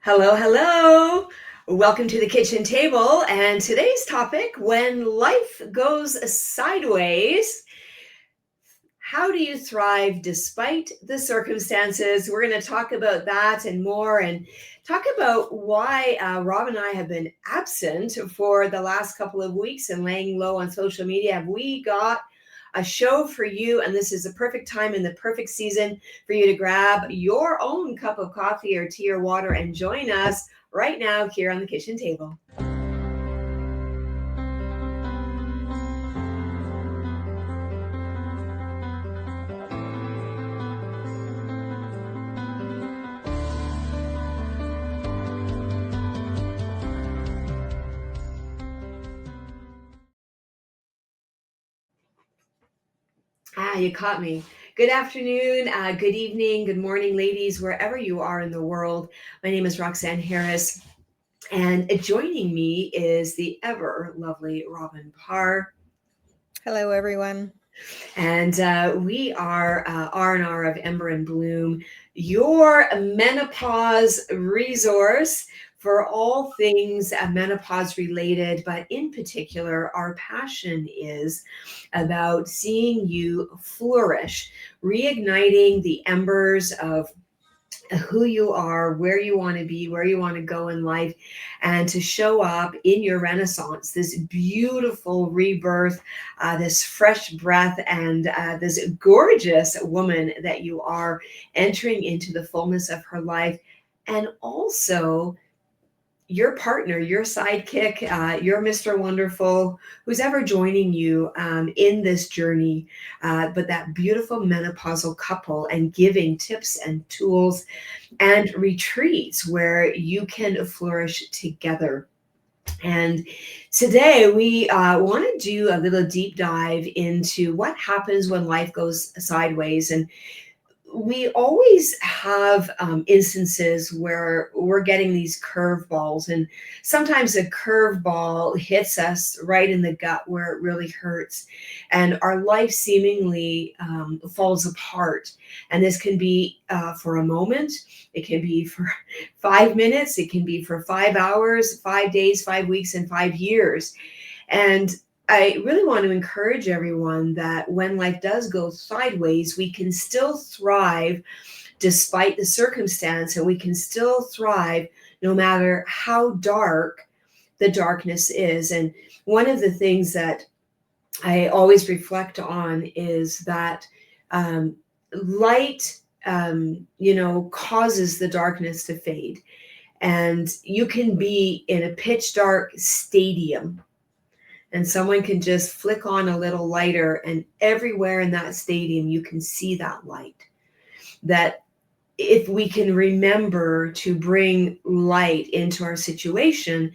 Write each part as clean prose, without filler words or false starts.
Hello, hello. Welcome to the kitchen table. And today's topic, when life goes sideways, how do you thrive despite the circumstances? We're going to talk about that and more and talk about why Rob and I have been absent for the last couple of weeks and laying low on social media. Have we got a show for you? And this is the perfect time and the perfect season for you to grab your own cup of coffee or tea or water and join us right now here on the kitchen table. You caught me. Good afternoon, good evening, good morning, ladies, wherever you are in the world. My name is Roxanne Harris, and joining me is the ever lovely Robin Parr. Hello, everyone. And we are R&R of Ember and Bloom, your menopause resource for all things menopause related, but in particular, our passion is about seeing you flourish, reigniting the embers of who you are, where you want to be, where you want to go in life, and to show up in your renaissance, this beautiful rebirth, this fresh breath, and this gorgeous woman that you are entering into the fullness of her life. And also, your partner, your sidekick, your Mr. Wonderful, who's ever joining you in this journey, but that beautiful menopausal couple, and giving tips and tools and retreats where you can flourish together. And today we want to do a little deep dive into what happens when life goes sideways. And we always have instances where we're getting these curveballs, and sometimes a curveball hits us right in the gut where it really hurts, and our life seemingly falls apart. And this can be for a moment, it can be for 5 minutes, it can be for 5 hours, 5 days, 5 weeks, and 5 years. And I really want to encourage everyone that when life does go sideways, we can still thrive despite the circumstance, and we can still thrive no matter how dark the darkness is. And one of the things that I always reflect on is that light, causes the darkness to fade. And you can be in a pitch dark stadium, and someone can just flick on a little lighter, and everywhere in that stadium you can see that light. That if we can remember to bring light into our situation,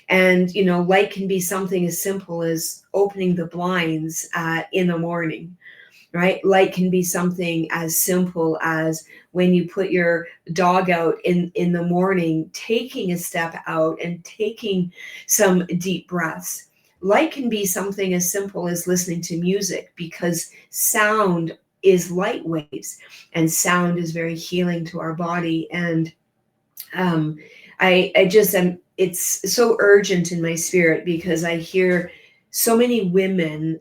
and light can be something as simple as opening the blinds in the morning, right? Light can be something as simple as when you put your dog out in the morning, taking a step out and taking some deep breaths. Light can be something as simple as listening to music, because sound is light waves, and sound is very healing to our body. And I just am, it's so urgent in my spirit, because I hear so many women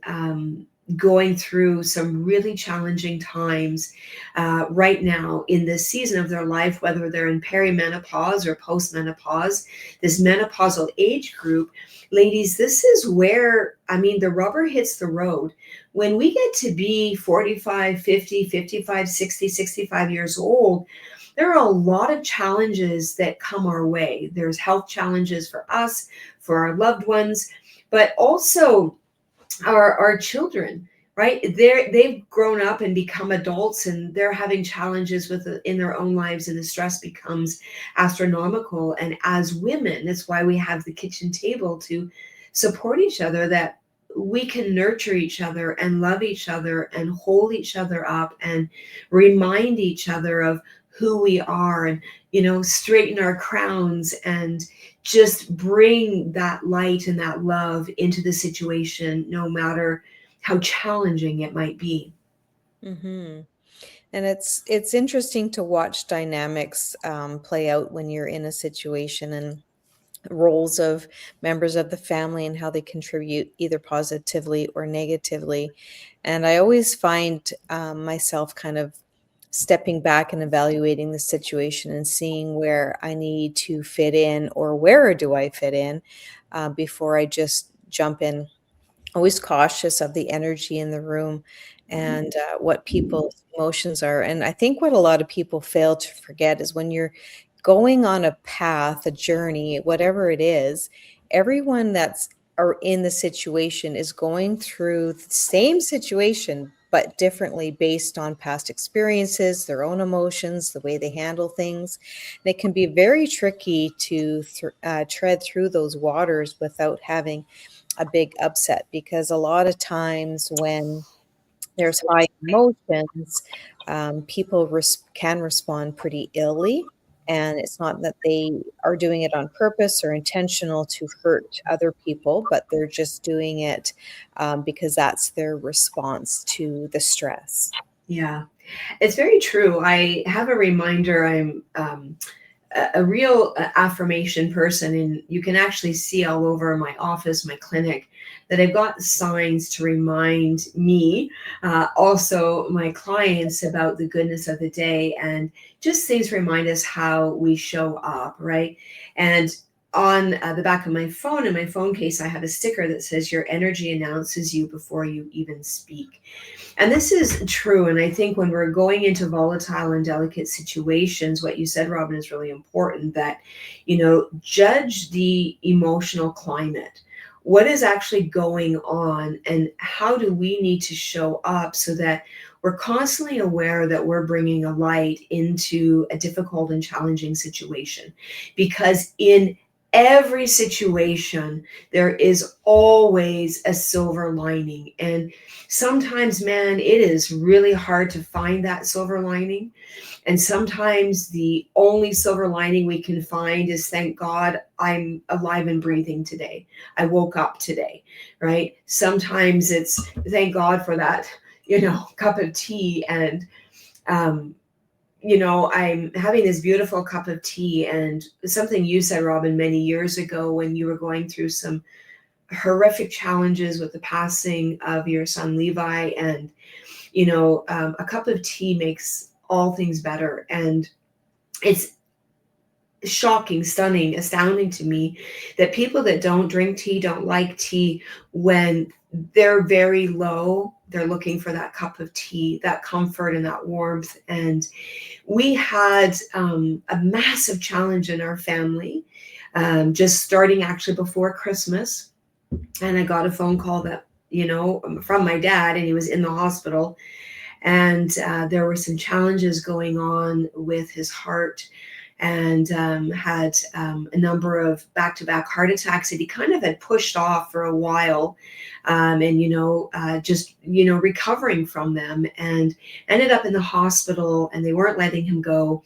going through some really challenging times right now in this season of their life, whether they're in perimenopause or postmenopause, this menopausal age group. Ladies, this is where, the rubber hits the road. When we get to be 45, 50, 55, 60, 65 years old, there are a lot of challenges that come our way. There's health challenges for us, for our loved ones, but also our children, right? They've grown up and become adults, and they're having challenges in their own lives, and the stress becomes astronomical. And as women, that's why we have the kitchen table, to support each other, that we can nurture each other and love each other and hold each other up and remind each other of who we are, and straighten our crowns and just bring that light and that love into the situation, no matter how challenging it might be. Mm-hmm. And it's interesting to watch dynamics play out when you're in a situation, and roles of members of the family and how they contribute either positively or negatively. And I always find myself kind of stepping back and evaluating the situation and seeing where I need to fit in, or where do I fit in, before I just jump in. Always cautious of the energy in the room and what people's emotions are. And I think what a lot of people fail to forget is when you're going on a path, a journey, whatever it is, everyone that's are in the situation is going through the same situation, but differently based on past experiences, their own emotions, the way they handle things. And it can be very tricky to tread through those waters without having a big upset, because a lot of times when there's high emotions, people can respond pretty illy. And it's not that they are doing it on purpose or intentional to hurt other people, but they're just doing it because that's their response to the stress. Yeah, it's very true. I have a reminder. I'm a real affirmation person, and you can actually see all over my office, my clinic, that I've got signs to remind me, also my clients, about the goodness of the day, and just things to remind us how we show up, right? And on the back of my phone, in my phone case, I have a sticker that says, your energy announces you before you even speak. And this is true. And I think when we're going into volatile and delicate situations, what you said, Robin, is really important, that, judge the emotional climate. What is actually going on, and how do we need to show up so that we're constantly aware that we're bringing a light into a difficult and challenging situation? Because in every situation, there is always a silver lining. And sometimes, man, it is really hard to find that silver lining. And sometimes the only silver lining we can find is, thank God I'm alive and breathing today. I woke up today, right? Sometimes it's, thank God for that, cup of tea. And, I'm having this beautiful cup of tea. And something you said, Robin, many years ago, when you were going through some horrific challenges with the passing of your son Levi, and a cup of tea makes all things better. And it's shocking, stunning, astounding to me that people that don't drink tea, don't like tea, when they're very low, they're looking for that cup of tea, that comfort and that warmth. And we had a massive challenge in our family, just starting actually before Christmas. And I got a phone call that, from my dad, and he was in the hospital. And there were some challenges going on with his heart, and had a number of back-to-back heart attacks that he kind of had pushed off for a while, and just recovering from them, and ended up in the hospital, and they weren't letting him go.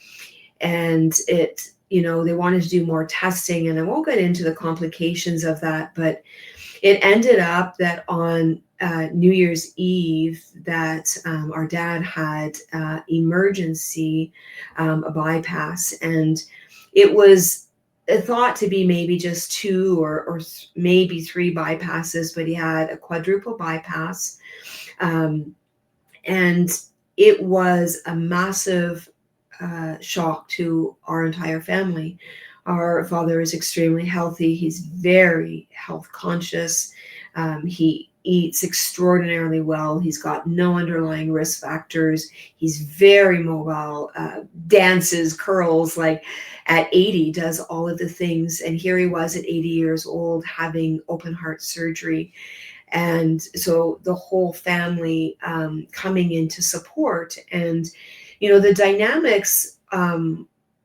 And they wanted to do more testing, and I won't get into the complications of that, but it ended up that on New Year's Eve, that our dad had emergency, a bypass, and it was thought to be maybe just two or maybe three bypasses, but he had a quadruple bypass, and it was a massive shock to our entire family. Our father is extremely healthy. He's very health conscious. He eats extraordinarily well. He's got no underlying risk factors. He's very mobile, dances, curls, like at 80, does all of the things. And here he was at 80 years old having open heart surgery. And so the whole family coming in to support. And, the dynamics,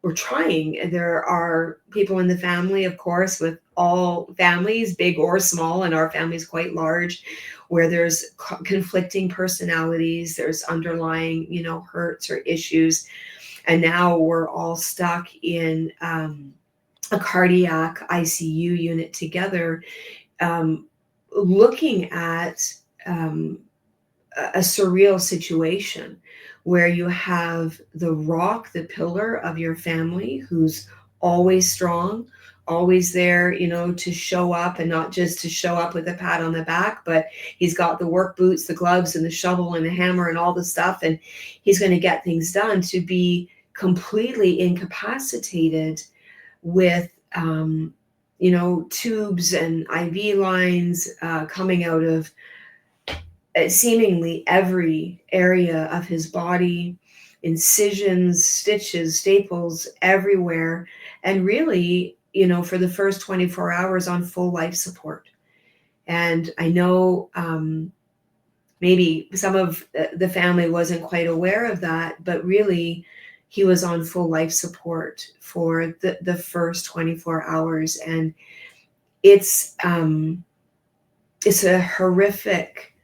we're trying. There are people in the family, of course, with all families, big or small, and our family is quite large, where there's conflicting personalities, there's underlying, hurts or issues. And now we're all stuck in a cardiac ICU unit together, looking at a surreal situation where you have the rock, the pillar of your family, who's always strong, always there, to show up, and not just to show up with a pat on the back, but he's got the work boots, the gloves, and the shovel and the hammer and all the stuff, and he's going to get things done. To be completely incapacitated with, tubes and IV lines coming out of seemingly every area of his body, incisions, stitches, staples everywhere, and really, for the first 24 hours on full life support. And I know maybe some of the family wasn't quite aware of that, but really, he was on full life support for the first 24 hours. And it's a horrific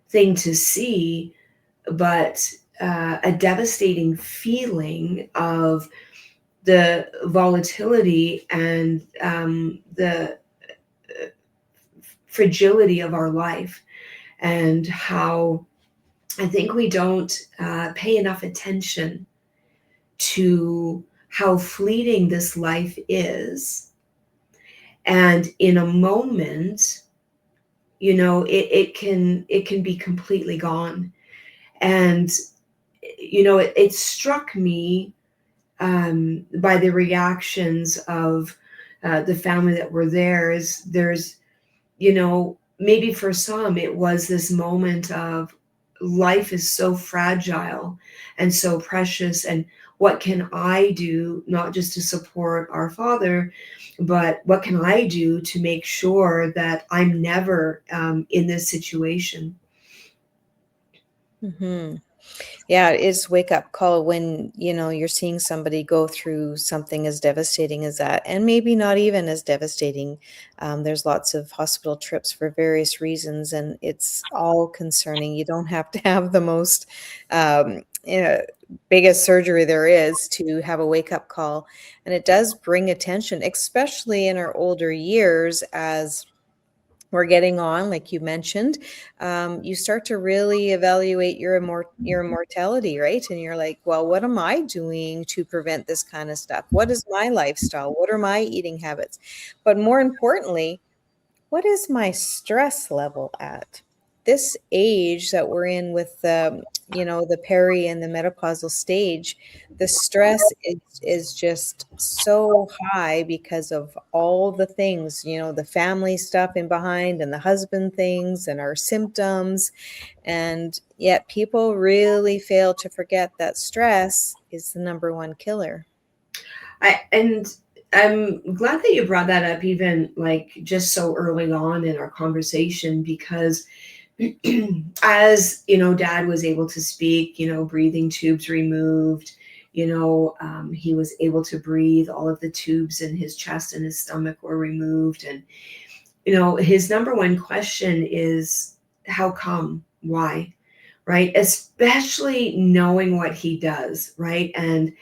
thing to see, but a devastating feeling of the volatility and the fragility of our life, and how I think we don't pay enough attention to how fleeting this life is. And in a moment, it can be completely gone. And it struck me by the reactions of the family that were there. Is there's maybe for some it was this moment of, life is so fragile and so precious, and what can I do, not just to support our father, but what can I do to make sure that I'm never in this situation? Hmm. Yeah, it is wake up call when, you're seeing somebody go through something as devastating as that, and maybe not even as devastating. There's lots of hospital trips for various reasons, and it's all concerning. You don't have to have the most, biggest surgery there is to have a wake up call. And it does bring attention, especially in our older years, as we're getting on, like you mentioned. You start to really evaluate your immortality, right? And you're like, well, what am I doing to prevent this kind of stuff? What is my lifestyle? What are my eating habits? But more importantly, what is my stress level at this age that we're in with the peri and the menopausal stage? The stress is just so high because of all the things, the family stuff in behind, and the husband things, and our symptoms. And yet people really fail to forget that stress is the number one killer. And I'm glad that you brought that up, even like just so early on in our conversation, because as dad was able to speak, breathing tubes removed, he was able to breathe, all of the tubes in his chest and his stomach were removed. And his number one question is, how come? Why? Right? Especially knowing what he does, right? And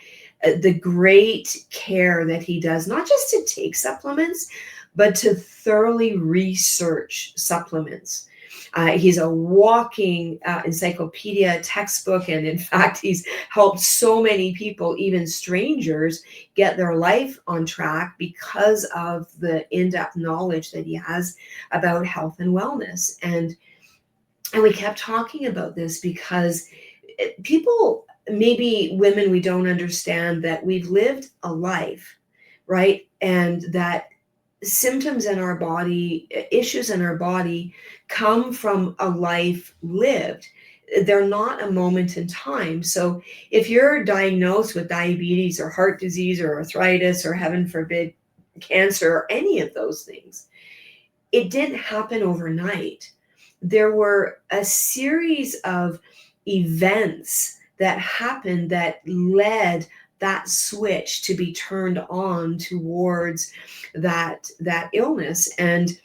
the great care that he does, not just to take supplements, but to thoroughly research supplements. He's a walking encyclopedia textbook. And in fact, he's helped so many people, even strangers, get their life on track because of the in-depth knowledge that he has about health and wellness. And we kept talking about this because people, maybe women, we don't understand that we've lived a life, right? And that symptoms in our body, issues in our body, come from a life lived. They're not a moment in time. So if you're diagnosed with diabetes or heart disease or arthritis or, heaven forbid, cancer or any of those things, it didn't happen overnight. There were a series of events that happened that led that switch to be turned on towards that illness. And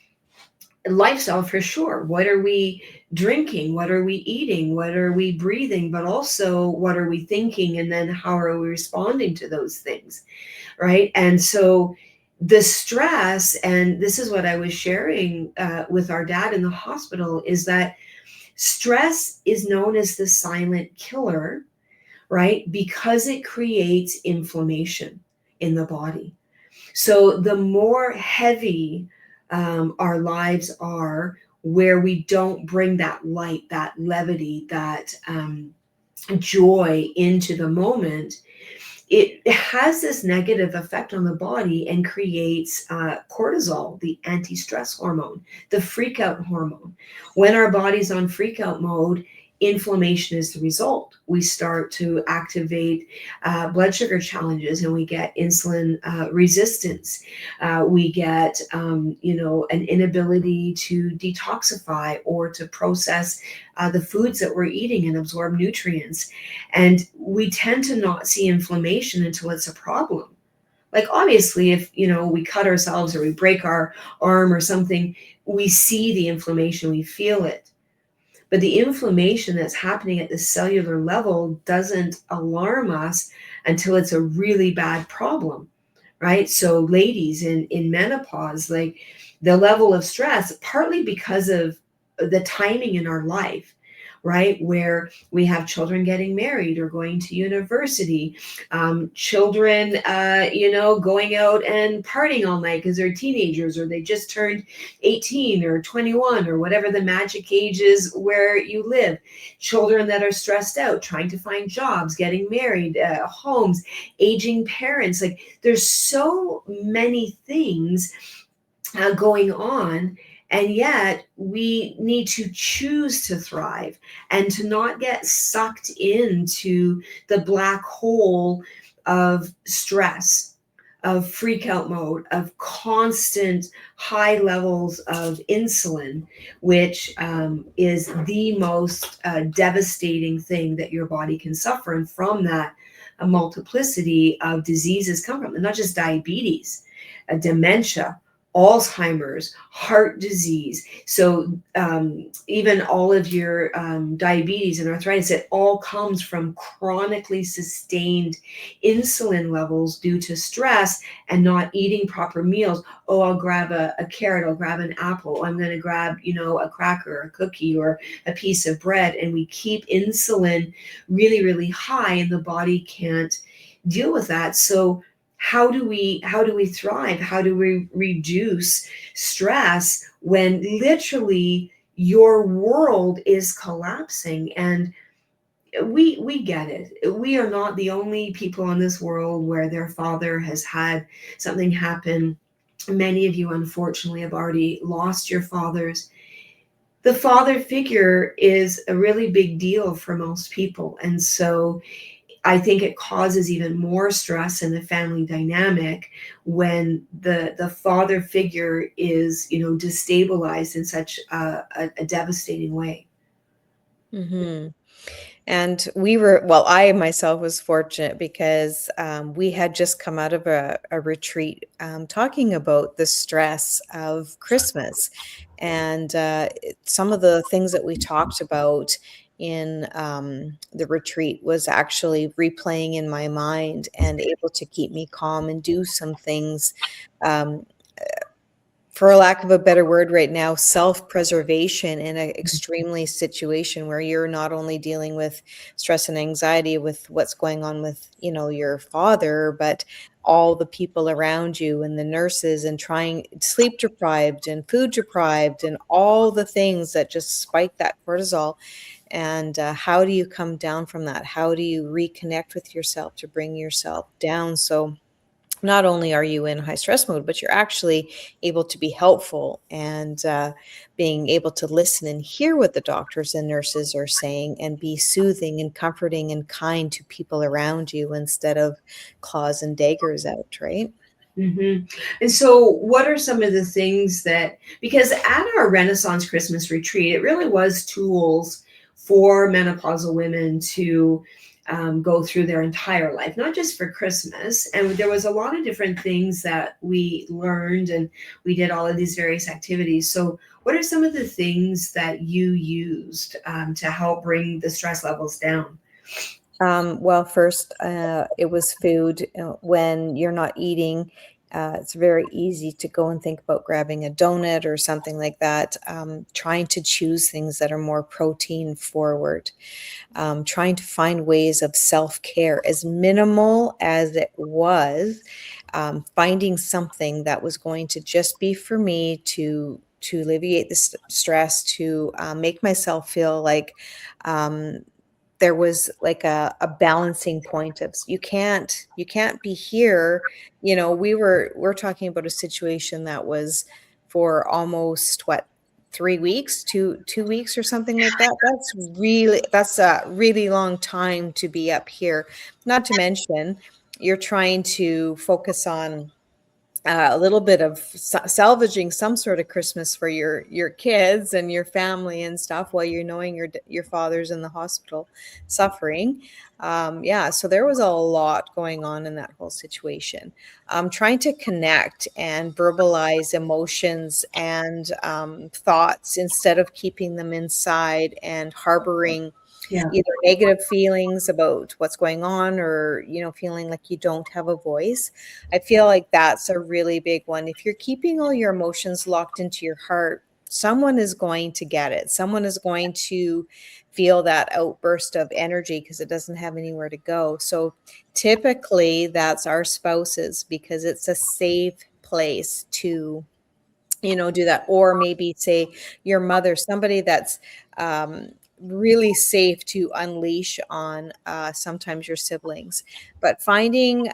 lifestyle, for sure. What are we drinking? What are we eating? What are we breathing? But also, what are we thinking? And then how are we responding to those things? Right? And so the stress, and this is what I was sharing with our dad in the hospital, is that stress is known as the silent killer. right? Because it creates inflammation in the body. So the more heavy our lives are, where we don't bring that light, that levity, that joy into the moment, it has this negative effect on the body and creates cortisol, the anti-stress hormone, the freak out hormone. When our body's on freak out mode, inflammation is the result. We start to activate blood sugar challenges, and we get insulin resistance. We get an inability to detoxify or to process the foods that we're eating and absorb nutrients. And we tend to not see inflammation until it's a problem. Like, obviously, if we cut ourselves or we break our arm or something, we see the inflammation, we feel it. But the inflammation that's happening at the cellular level doesn't alarm us until it's a really bad problem, right? So ladies in menopause, like, the level of stress, partly because of the timing in our life, right, where we have children getting married or going to university, children going out and partying all night because they're teenagers, or they just turned 18 or 21 or whatever the magic age is where you live, children that are stressed out trying to find jobs, getting married, homes, aging parents. Like, there's so many things going on, and yet we need to choose to thrive and to not get sucked into the black hole of stress, of freak out mode, of constant high levels of insulin, which is the most devastating thing that your body can suffer. And from that, a multiplicity of diseases come from, and not just diabetes, dementia, Alzheimer's, heart disease. So even all of your diabetes and arthritis, it all comes from chronically sustained insulin levels due to stress and not eating proper meals. Oh, I'll grab a carrot, I'll grab an apple, I'm going to grab, a cracker, a cookie, or a piece of bread. And we keep insulin really, really high, and the body can't deal with that. So how do we thrive? How do we reduce stress when literally your world is collapsing? And we get it. We are not the only people in this world where their father has had something happen. Many of you, unfortunately, have already lost your fathers. The father figure is a really big deal for most people, and so I think it causes even more stress in the family dynamic when the father figure is destabilized in such a devastating way. Hmm. And well, I myself was fortunate because we had just come out of a retreat talking about the stress of Christmas. And some of the things that we talked about in the retreat was actually replaying in my mind and able to keep me calm and do some things. Um, for a lack of a better word right now, self-preservation in an extremely situation where you're not only dealing with stress and anxiety with what's going on with, your father, but all the people around you and the nurses and trying sleep deprived and food deprived and all the things that just spike that cortisol. And how do you come down from that? How do you reconnect with yourself to bring yourself down? So not only are you in high stress mode, but you're actually able to be helpful and being able to listen and hear what the doctors and nurses are saying and be soothing and comforting and kind to people around you instead of claws and daggers out, right? Hmm. And so, what are some of the things that, because at our Renaissance Christmas retreat, it really was tools for menopausal women to go through their entire life, not just for Christmas. And there was a lot of different things that we learned, and we did all of these various activities. So, what are some of the things that you used to help bring the stress levels down? Well, first, it was food. When you're not eating, It's very easy to go and think about grabbing a donut or something like that, trying to choose things that are more protein forward, trying to find ways of self-care, as minimal as it was, finding something that was going to just be for me to alleviate the stress, to make myself feel like um, there was like a balancing point of you can't be here. We're talking about a situation that was for almost what, 3 weeks, 2 weeks or something like that. That's a really long time to be up here. Not to mention you're trying to focus on a little bit of salvaging some sort of Christmas for your kids and your family and stuff, while you're knowing your father's in the hospital suffering. Yeah, so there was a lot going on in that whole situation. Trying to connect and verbalize emotions and thoughts instead of keeping them inside and harboring Yeah. either negative feelings about what's going on, or feeling like you don't have a voice. I feel like that's a really big one. If you're keeping all your emotions locked into your heart, someone is going to get it. Someone is going to feel that outburst of energy because it doesn't have anywhere to go. So typically that's our spouses, because it's a safe place to do that. Or maybe say your mother, somebody that's um, really safe to unleash on, sometimes your siblings. But finding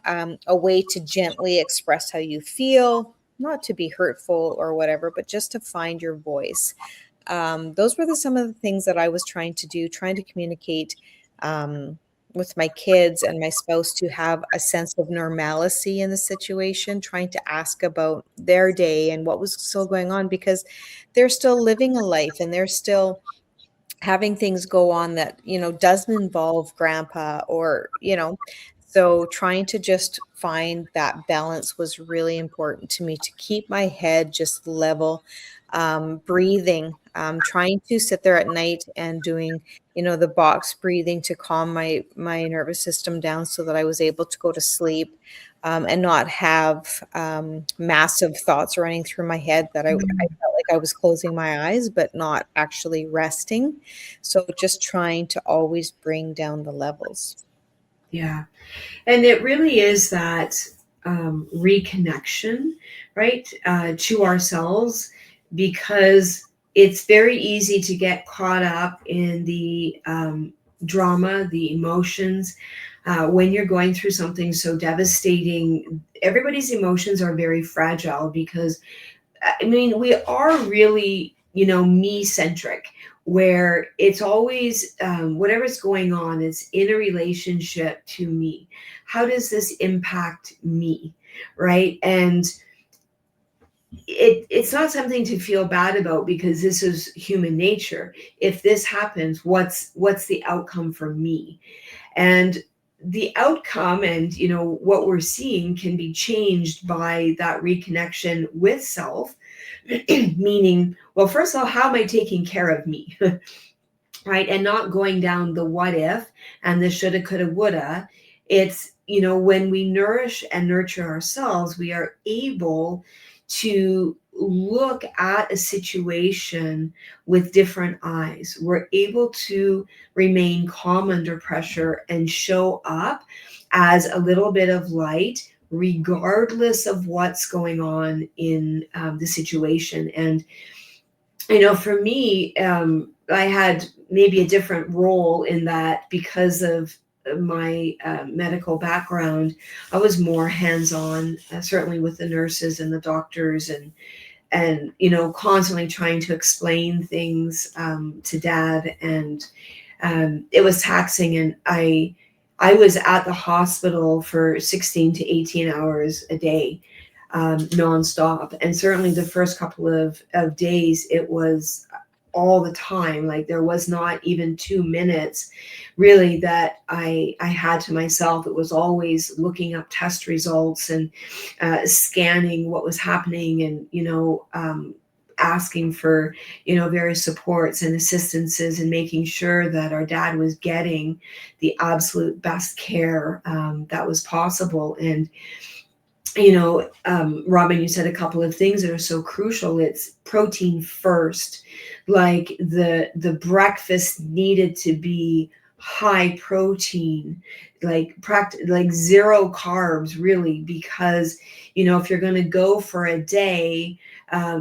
a way to gently express how you feel, not to be hurtful or whatever, but just to find your voice. Those were some of the things that I was trying to do, trying to communicate um, with my kids and my spouse, to have a sense of normalcy in the situation, trying to ask about their day and what was still going on, because they're still living a life and they're still having things go on that doesn't involve grandpa, or so trying to just find that balance was really important to me, to keep my head just level. Breathing, trying to sit there at night and doing the box breathing to calm my nervous system down, so that I was able to go to sleep, and not have massive thoughts running through my head, that I felt like I was closing my eyes but not actually resting. So just trying to always bring down the levels. Yeah. And it really is that reconnection, right, to ourselves, because it's very easy to get caught up in the drama, the emotions. When you're going through something so devastating, everybody's emotions are very fragile, because I mean, we are really, me centric, where it's always whatever's going on, it's in a relationship to me. How does this impact me? Right. And it's not something to feel bad about, because this is human nature. If this happens, what's the outcome for me? And the outcome, and what we're seeing, can be changed by that reconnection with self. Meaning, well, first of all, how am I taking care of me? Right? And not going down the what if and the shoulda, coulda, woulda. It's, when we nourish and nurture ourselves, we are able to look at a situation with different eyes. We're able to remain calm under pressure and show up as a little bit of light, regardless of what's going on in the situation. And for me, I had maybe a different role in that, because of my medical background. I was more hands-on, certainly with the nurses and the doctors, and constantly trying to explain things to dad. And it was taxing, and I was at the hospital for 16 to 18 hours a day, nonstop. And certainly the first couple of days, it was all the time. Like, there was not even 2 minutes really that I had to myself. It was always looking up test results and scanning what was happening, and asking for various supports and assistances, and making sure that our dad was getting the absolute best care that was possible. And Robin, you said a couple of things that are so crucial. It's protein first. Like the breakfast needed to be high protein, like zero carbs, really, because if you're going to go for a day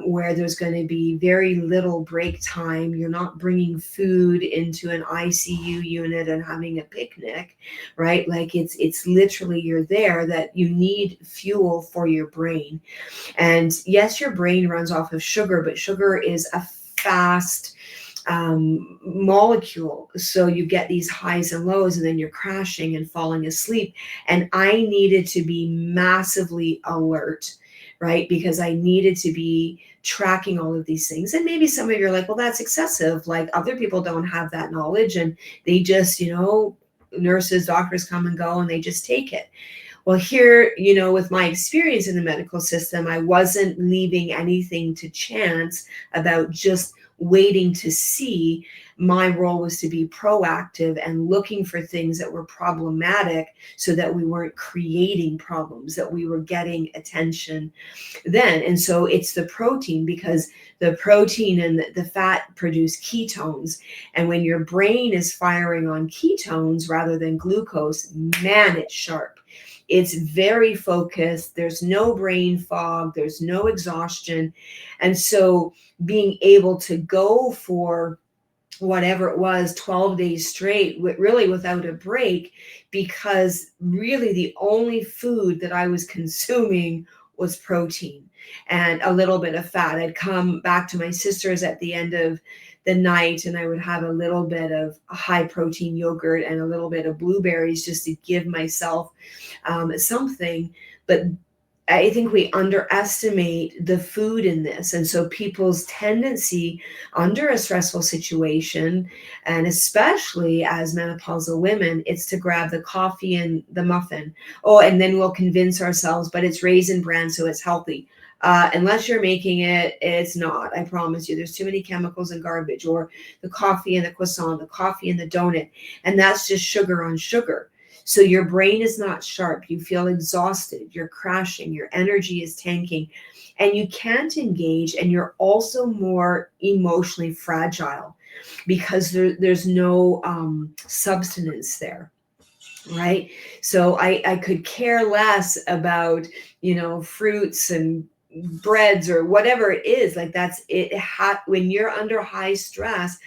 where there's going to be very little break time, you're not bringing food into an ICU unit and having a picnic, right? Like it's literally, you're there, that you need fuel for your brain. And yes, your brain runs off of sugar, but sugar is a fast molecule. So you get these highs and lows, and then you're crashing and falling asleep. And I needed to be massively alert, right? Because I needed to be tracking all of these things. And maybe some of you are like, well, that's excessive. Like, other people don't have that knowledge, and they just, nurses, doctors come and go, and they just take it. Well, here, with my experience in the medical system, I wasn't leaving anything to chance about just waiting to see. My role was to be proactive and looking for things that were problematic, so that we weren't creating problems, that we were getting attention then. And so it's the protein, because the protein and the fat produce ketones. And when your brain is firing on ketones rather than glucose, man, it's sharp. It's very focused. There's no brain fog. There's no exhaustion. And so being able to go for whatever it was, 12 days straight, really without a break, because really the only food that I was consuming was protein and a little bit of fat. I'd come back to my sister's at the end of the night, and I would have a little bit of high protein yogurt and a little bit of blueberries, just to give myself something. But I think we underestimate the food in this. And so people's tendency under a stressful situation, and especially as menopausal women, it's to grab the coffee and the muffin. Oh, and then we'll convince ourselves, but it's Raisin Bran, so it's healthy. Unless you're making it, it's not. I promise you, there's too many chemicals and garbage. Or the coffee and the croissant, the coffee and the donut. And that's just sugar on sugar. So your brain is not sharp. You feel exhausted. You're crashing. Your energy is tanking. And you can't engage. And you're also more emotionally fragile, because there's no substance there. Right. So I could care less about, fruits and breads or whatever it is. Like, that's it. When you're under high stress,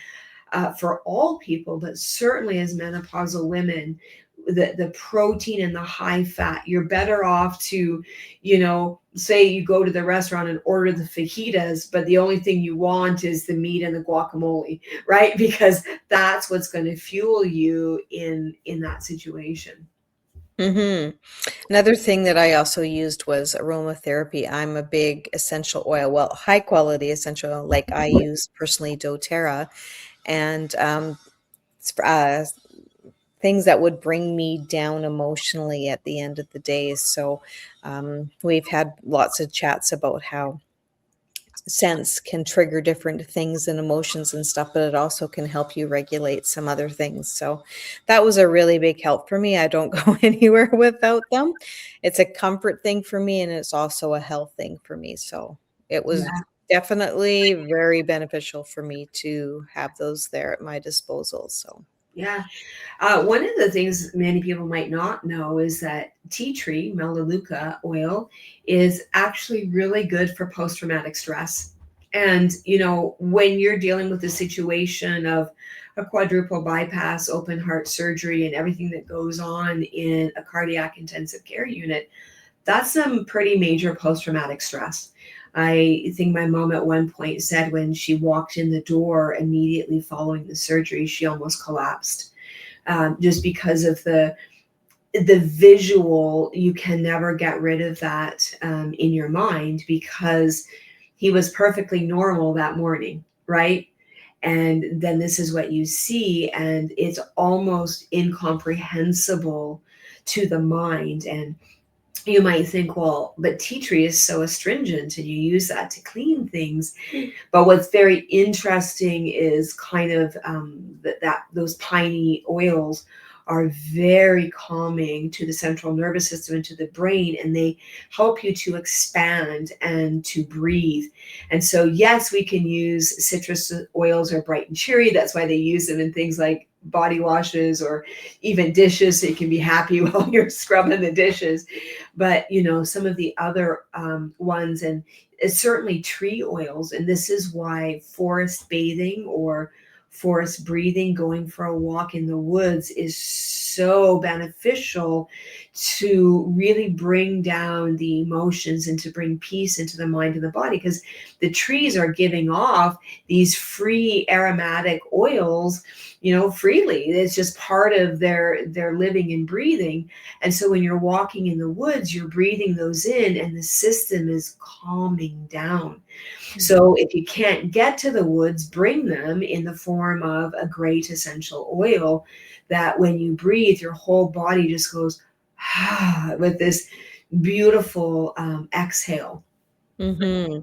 for all people, but certainly as menopausal women, the protein and the high fat, you're better off to, say you go to the restaurant and order the fajitas, but the only thing you want is the meat and the guacamole, right? Because that's what's going to fuel you in that situation. Mm-hmm. Another thing that I also used was aromatherapy. I'm a big essential oil, well, high quality essential oil, like I use personally doTERRA, and things that would bring me down emotionally at the end of the day. So we've had lots of chats about how scents can trigger different things and emotions and stuff, but it also can help you regulate some other things. So that was a really big help for me. I don't go anywhere without them. It's a comfort thing for me, and it's also a health thing for me. So it was Yeah. definitely very beneficial for me to have those there at my disposal. So Yeah. One of the things many people might not know is that tea tree, Melaleuca oil, is actually really good for post-traumatic stress. And, when you're dealing with a situation of a quadruple bypass, open heart surgery, and everything that goes on in a cardiac intensive care unit, that's some pretty major post-traumatic stress. I think my mom at one point said when she walked in the door immediately following the surgery, she almost collapsed, just because of the visual. You can never get rid of that in your mind, because he was perfectly normal that morning, right? And then this is what you see, and it's almost incomprehensible to the mind. And you might think, well, but tea tree is so astringent and you use that to clean things. But what's very interesting is kind of that those piney oils are very calming to the central nervous system and to the brain, and they help you to expand and to breathe. And so, yes, we can use citrus oils or bright and cheery. That's why they use them in things like body washes or even dishes, so you can be happy while you're scrubbing the dishes. But some of the other ones, and it's certainly tree oils, and this is why forest bathing or forest breathing, going for a walk in the woods, is so beneficial to really bring down the emotions and to bring peace into the mind and the body, because the trees are giving off these free aromatic oils freely. It's just part of their living and breathing. And so when you're walking in the woods, you're breathing those in and the system is calming down. So if you can't get to the woods, bring them in the form of a great essential oil that when you breathe, your whole body just goes with this beautiful exhale. Mm-hmm.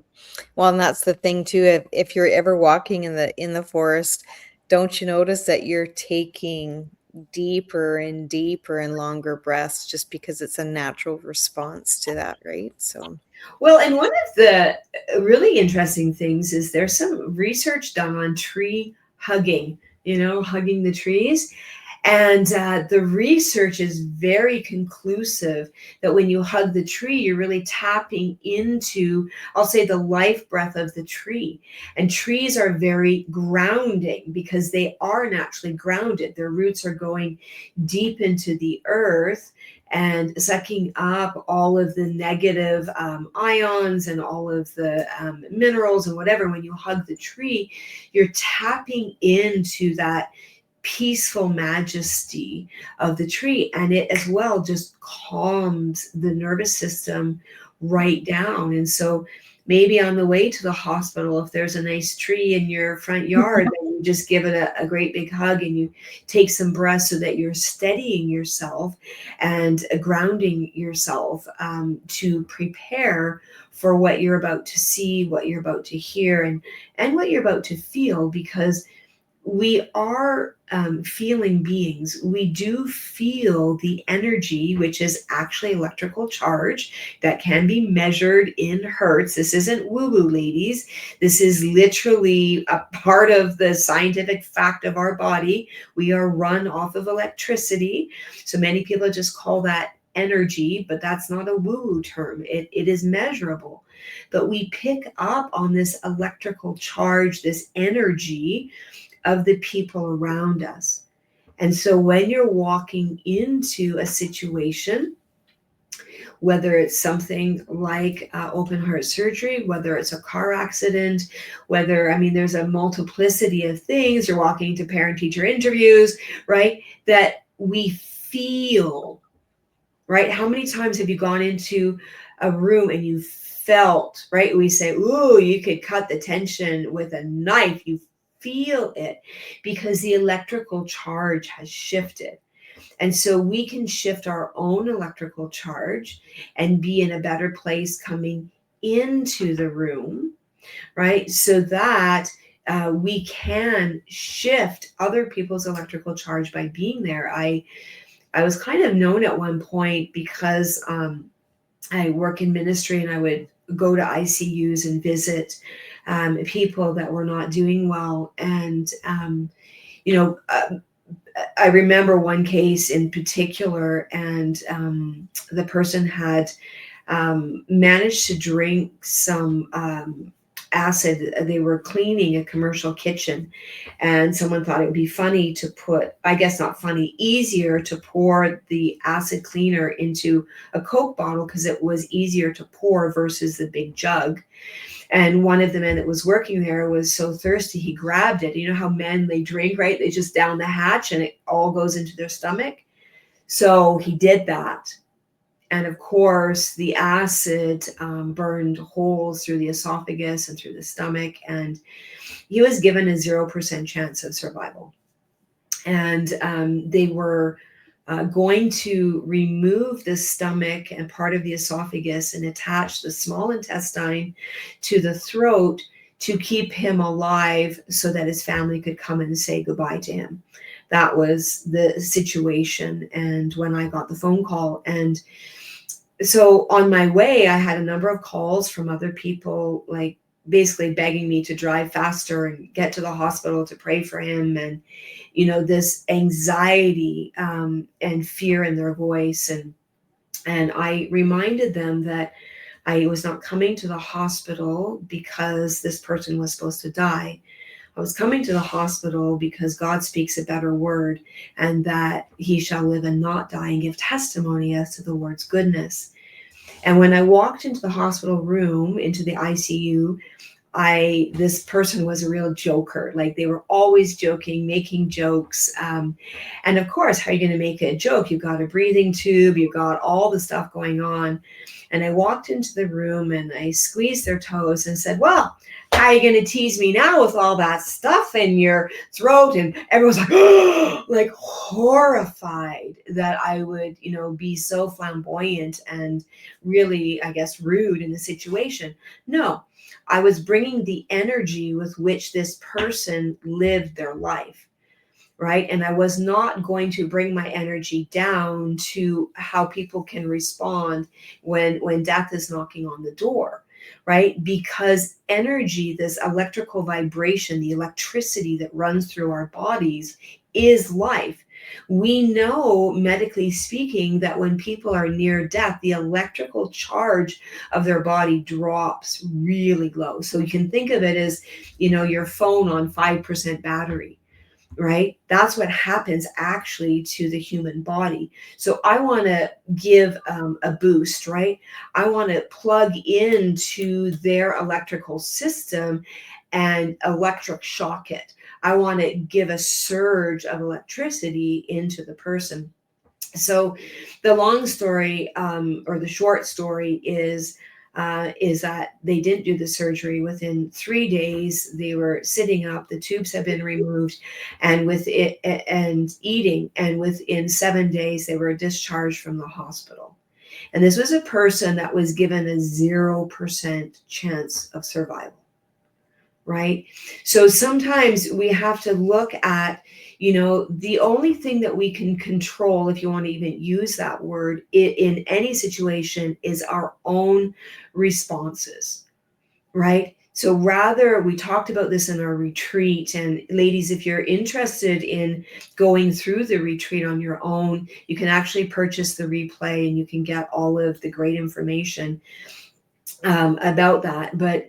Well, and that's the thing too. If you're ever walking in the forest, don't you notice that you're taking deeper and deeper and longer breaths just because it's a natural response to that, right? So, Well, and one of the really interesting things is there's some research done on tree hugging, hugging the trees. And the research is very conclusive that when you hug the tree, you're really tapping into, I'll say, the life breath of the tree. And trees are very grounding because they are naturally grounded. Their roots are going deep into the earth and sucking up all of the negative ions and all of the minerals and whatever. When you hug the tree, you're tapping into that peaceful majesty of the tree, and it as well just calms the nervous system right down. And so maybe on the way to the hospital, if there's a nice tree in your front yard, then you just give it a great big hug and you take some breaths so that you're steadying yourself and grounding yourself to prepare for what you're about to see, what you're about to hear, and what you're about to feel, because we are feeling beings. We do feel the energy, which is actually electrical charge that can be measured in hertz. This isn't woo-woo, ladies. This is literally a part of the scientific fact of our body. We are run off of electricity. So many people just call that energy, but that's not a woo-woo term. It is measurable. But we pick up on this electrical charge, this energy of the people around us. And so when you're walking into a situation, whether it's something like open heart surgery, whether it's a car accident, there's a multiplicity of things, you're walking to parent teacher interviews, right? That we feel, right? How many times have you gone into a room and you felt, right? We say, ooh, you could cut the tension with a knife. You feel it because the electrical charge has shifted. And so we can shift our own electrical charge and be in a better place coming into the room, right? So that we can shift other people's electrical charge by being there. I was kind of known at one point because I work in ministry and I would go to ICUs and visit people that were not doing well. And, I remember one case in particular, and the person had managed to drink some acid. They were cleaning a commercial kitchen, and someone thought it would be funny to put, I guess not funny, easier to pour the acid cleaner into a Coke bottle because it was easier to pour versus the big jug. And one of the men that was working there was so thirsty, he grabbed it. You know how men, they drink, right? They just down the hatch and it all goes into their stomach. So he did that. And of course, the acid burned holes through the esophagus and through the stomach. And he was given a 0% chance of survival. And they were going to remove the stomach and part of the esophagus and attach the small intestine to the throat to keep him alive so that his family could come and say goodbye to him. That was the situation. And when I got the phone call, and so on my way, I had a number of calls from other people, like basically begging me to drive faster and get to the hospital to pray for him. And, this anxiety and fear in their voice. And I reminded them that I was not coming to the hospital because this person was supposed to die. I was coming to the hospital because God speaks a better word, and that he shall live and not die and give testimony as to the word's goodness. And when I walked into the hospital room, into the ICU, this person was a real joker. Like, they were always joking, making jokes. And of course, how are you going to make a joke? You've got a breathing tube, you've got all the stuff going on. And I walked into the room and I squeezed their toes and said, well, how are you going to tease me now with all that stuff in your throat? And everyone's like, like horrified that I would, be so flamboyant and really, I guess, rude in the situation. No, I was bringing the energy with which this person lived their life, right? And I was not going to bring my energy down to how people can respond when death is knocking on the door, right? Because energy, this electrical vibration, the electricity that runs through our bodies, is life. We know, medically speaking, that when people are near death, the electrical charge of their body drops really low. So you can think of it as, your phone on 5% battery, right? That's what happens actually to the human body. So I want to give a boost, right? I want to plug into their electrical system and electric shock it. I want to give a surge of electricity into the person. So the long story, or the short story is that they didn't do the surgery. Within 3 days, they were sitting up, the tubes have been removed, and with it and eating, and within 7 days, they were discharged from the hospital. And this was a person that was given a 0% chance of survival, right? So sometimes we have to look at, the only thing that we can control, if you want to even use that word, in any situation, is our own responses, right? So rather, we talked about this in our retreat. And ladies, if you're interested in going through the retreat on your own, you can actually purchase the replay and you can get all of the great information about that. But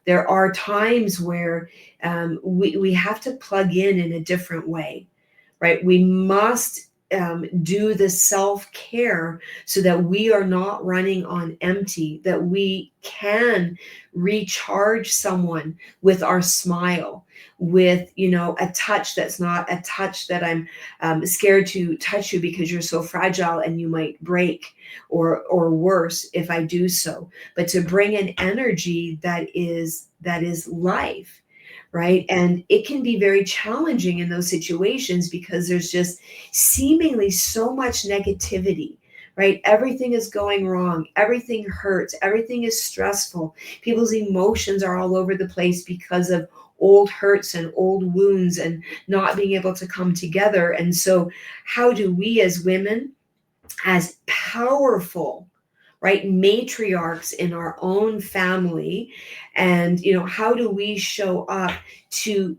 there are times where we have to plug in a different way, right? We must do the self-care so that we are not running on empty, that we can recharge someone with our smile, with a touch that's not a touch that I'm scared to touch you because you're so fragile and you might break, or worse if I do so, but to bring an energy that is life, right? And it can be very challenging in those situations because there's just seemingly so much negativity, right? Everything is going wrong, everything hurts, everything is stressful, people's emotions are all over the place because of old hurts and old wounds and not being able to come together. And so how do we as women, as powerful, right, matriarchs in our own family, and how do we show up to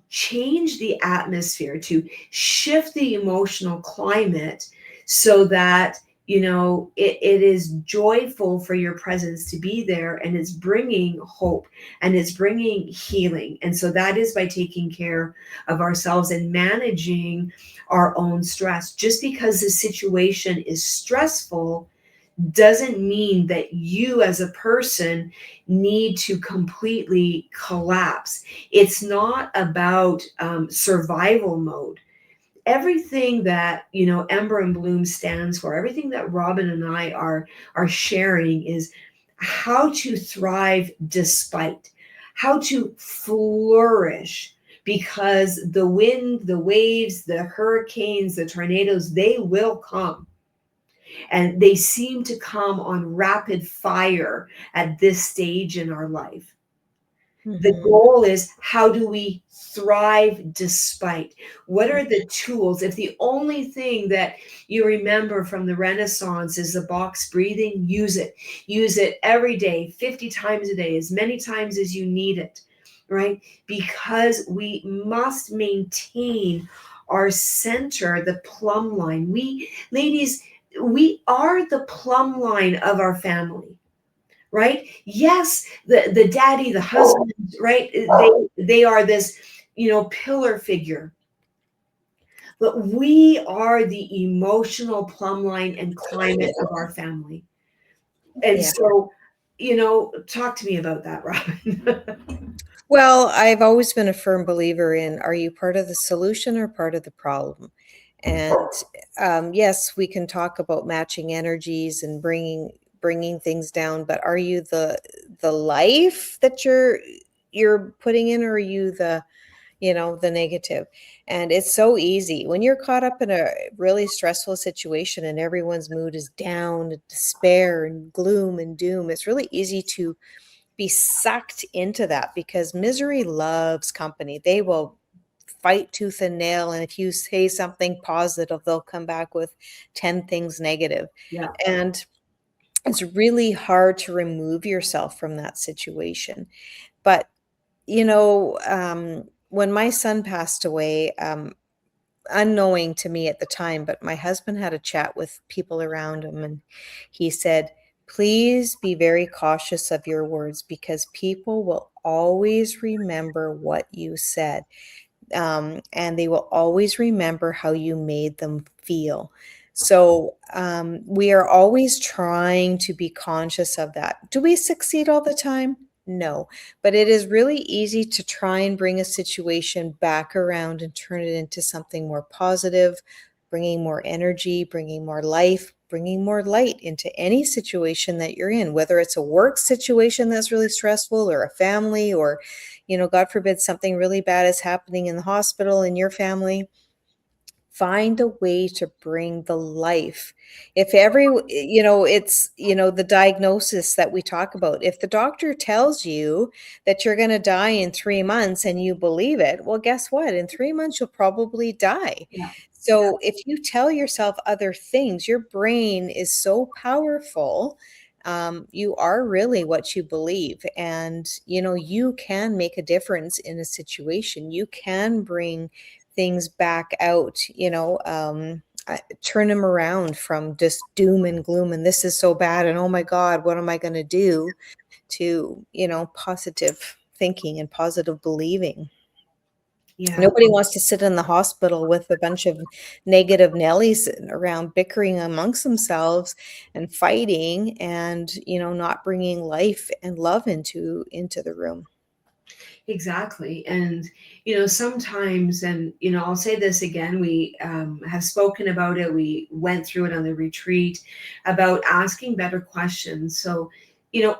change the atmosphere, to shift the emotional climate so that it is joyful for your presence to be there, and it's bringing hope and it's bringing healing. And so that is by taking care of ourselves and managing our own stress. Just because the situation is stressful doesn't mean that you as a person need to completely collapse. It's not about survival mode. Everything that Ember and Bloom stands for, everything that Robin and I are sharing, is how to thrive despite, how to flourish, because the wind, the waves, the hurricanes, the tornadoes, they will come. And they seem to come on rapid fire at this stage in our life. The Mhm. goal is, how do we thrive despite? What are the tools? If the only thing that you remember from the Renaissance is the box breathing, use it. Use it every day, 50 times a day, as many times as you need it, right? Because we must maintain our center, the plumb line. We, ladies, we are the plumb line of our family, right? Yes, the daddy, the husband, right? They are this, pillar figure, but we are the emotional plumb line and climate of our family. And Yeah. so, talk to me about that, Robin. Well, I've always been a firm believer in, are you part of the solution or part of the problem? And yes, we can talk about matching energies and bringing things down, but are you the life that you're putting in, or are you the negative? And it's so easy when you're caught up in a really stressful situation and everyone's mood is down, despair and gloom and doom. It's really easy to be sucked into that because misery loves company. They will fight tooth and nail. And if you say something positive, they'll come back with 10 things negative. Yeah, And it's really hard to remove yourself from that situation. But, when my son passed away, unknowing to me at the time, but my husband had a chat with people around him and he said, please be very cautious of your words because people will always remember what you said. And they will always remember how you made them feel. So we are always trying to be conscious of that. Do we succeed all the time? No, but it is really easy to try and bring a situation back around and turn it into something more positive, bringing more energy, bringing more life, bringing more light into any situation that you're in, whether it's a work situation that's really stressful or a family or God forbid something really bad is happening in the hospital in your family. Find a way to bring the life. If it's, the diagnosis that we talk about. If the doctor tells you that you're going to die in 3 months and you believe it, well, guess what? In 3 months, you'll probably die. yeah, So if you tell yourself other things, your brain is so powerful. You are really what you believe. And, you can make a difference in a situation. You can bring things back out, turn them around from just doom and gloom and this is so bad and oh my God, what am I going to do, to, positive thinking and positive believing. yeah. Nobody wants to sit in the hospital with a bunch of negative Nellies sitting around bickering amongst themselves and fighting and, not bringing life and love into the room. Exactly. And, sometimes, and, I'll say this again, we have spoken about it. We went through it on the retreat about asking better questions. So,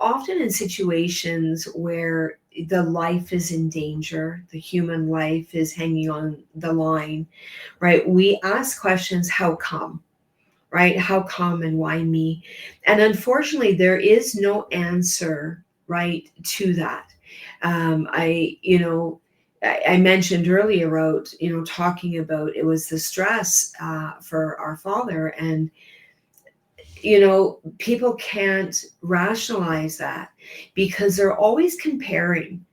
often in situations where the life is in danger, the human life is hanging on the line, right? We ask questions, how come? Right? How come and why me? And unfortunately, there is no answer, right, to that. I mentioned earlier about, talking about it was the stress for our father. And, people can't rationalize that because they're always comparing.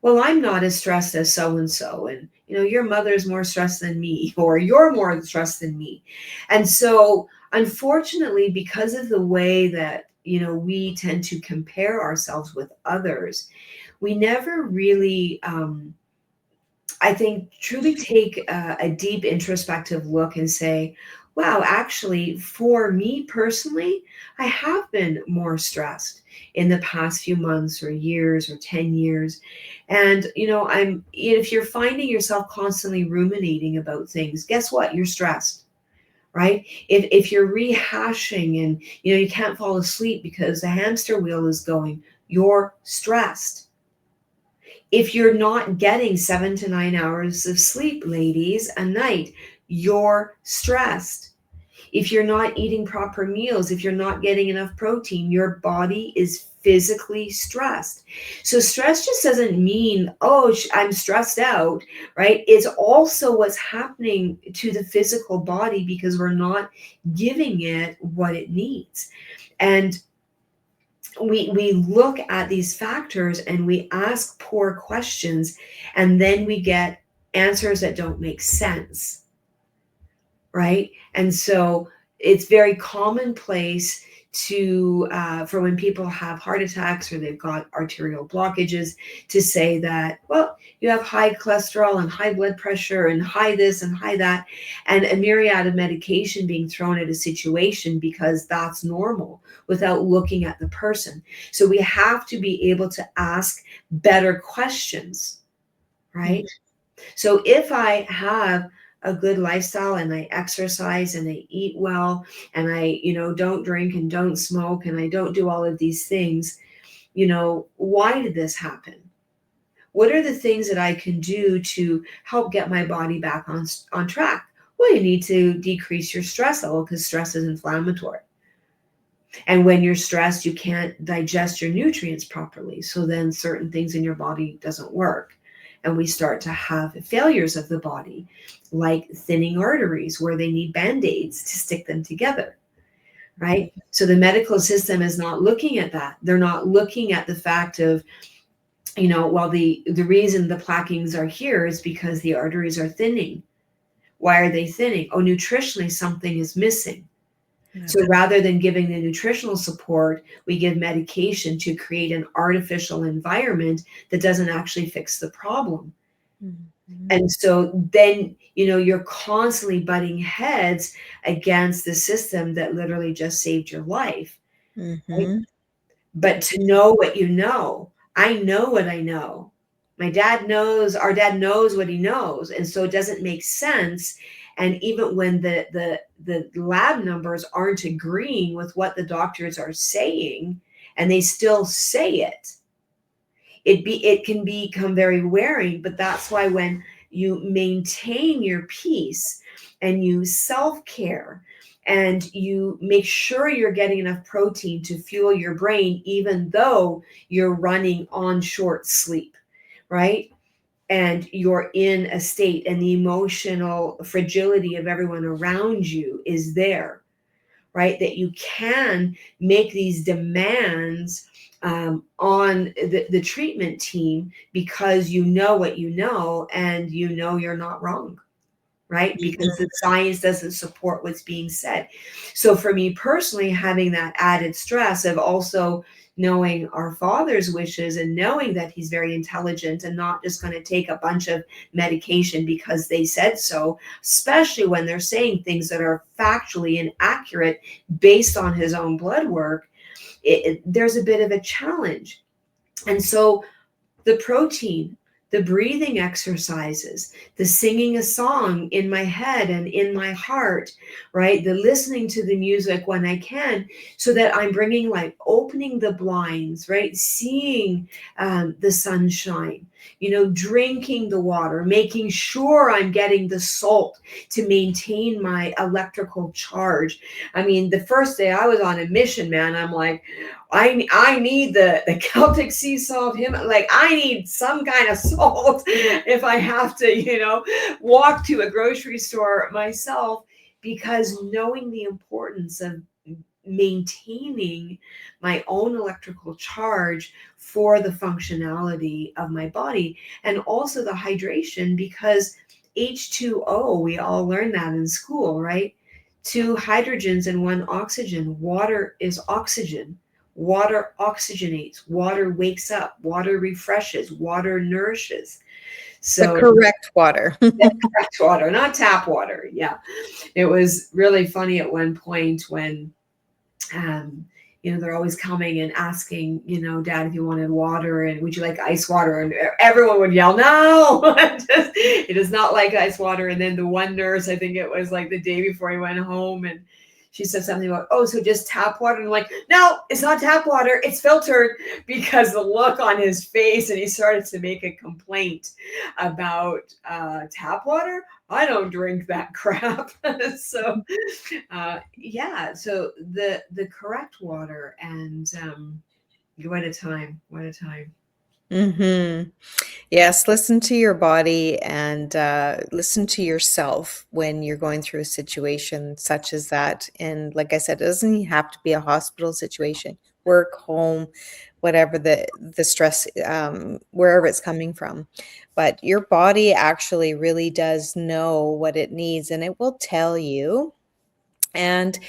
Well, I'm not as stressed as so and so, and your mother's more stressed than me, or you're more stressed than me. And so, unfortunately, because of the way that we tend to compare ourselves with others, we never really, I think, truly take a deep introspective look and say, wow, actually, for me personally, I have been more stressed in the past few months or years or 10 years. And, if you're finding yourself constantly ruminating about things, guess what? You're stressed, right? If you're rehashing and, you can't fall asleep because the hamster wheel is going, you're stressed. If you're not getting 7 to 9 hours of sleep, ladies, a night, you're stressed. If you're not eating proper meals, if you're not getting enough protein, your body is physically stressed. So stress just doesn't mean, oh, I'm stressed out, right? It's also what's happening to the physical body because we're not giving it what it needs. And we look at these factors and we ask poor questions, and then we get answers that don't make sense, right? And so it's very commonplace to for when people have heart attacks or they've got arterial blockages to say that, well, you have high cholesterol and high blood pressure and high this and high that, and a myriad of medication being thrown at a situation because that's normal without looking at the person. So we have to be able to ask better questions, right? So if I have a good lifestyle and I exercise and I eat well and I, don't drink and don't smoke and I don't do all of these things, why did this happen? What are the things that I can do to help get my body back on track? Well, you need to decrease your stress level because stress is inflammatory. And when you're stressed, you can't digest your nutrients properly. So then certain things in your body doesn't work. And we start to have failures of the body, like thinning arteries where they need Band-Aids to stick them together, right? So the medical system is not looking at that. They're not looking at the fact of, well, the reason the plaquings are here is because the arteries are thinning. Why are they thinning? Oh, nutritionally, something is missing. So rather than giving the nutritional support, we give medication to create an artificial environment that doesn't actually fix the problem. Mm-hmm. And so then, you're constantly butting heads against the system that literally just saved your life. Mm-hmm. Right? But to know what you know, I know what I know. My dad knows, our dad knows what he knows. And so it doesn't make sense. And even when the lab numbers aren't agreeing with what the doctors are saying, and they still say it, it can become very wearing. But that's why when you maintain your peace and you self-care and you make sure you're getting enough protein to fuel your brain, even though you're running on short sleep, right? And you're in a state and the emotional fragility of everyone around you is there, right? That you can make these demands on the treatment team because you know what you know and you're not wrong, right? Because the science doesn't support what's being said. So for me personally, having that added stress of also knowing our father's wishes and knowing that he's very intelligent and not just going to take a bunch of medication because they said so, especially when they're saying things that are factually inaccurate based on his own blood work, there's a bit of a challenge. And so the protein, the breathing exercises, the singing a song in my head and in my heart, right? The listening to the music when I can, so that I'm bringing, like, opening the blinds, right? Seeing the sunshine, drinking the water, making sure I'm getting the salt to maintain my electrical charge. I mean, the first day I was on a mission, man, I'm like, I need the Celtic sea salt. Like, I need some kind of salt if I have to, walk to a grocery store myself, because knowing the importance of maintaining my own electrical charge for the functionality of my body, and also the hydration, because H2O, we all learned that in school, right? 2 hydrogens and 1 oxygen. Water is oxygen. Water oxygenates, water wakes up, water refreshes, water nourishes. So the correct water. The correct water, not tap water. Yeah. It was really funny at one point when, they're always coming and asking, Dad, if you wanted water and would you like ice water? And everyone would yell, no, it is not like ice water. And then the one nurse, I think it was like the day before he went home, and she said something about, oh, so just tap water? And I'm like, no, it's not tap water. It's filtered. Because the look on his face, and he started to make a complaint about tap water. I don't drink that crap. So, yeah. So the correct water, and what a time! What a time! Mhm. Yes, listen to your body and listen to yourself when you're going through a situation such as that. And like I said, it doesn't have to be a hospital situation, work, home, whatever the stress, wherever it's coming from. But your body actually really does know what it needs, and it will tell you. And,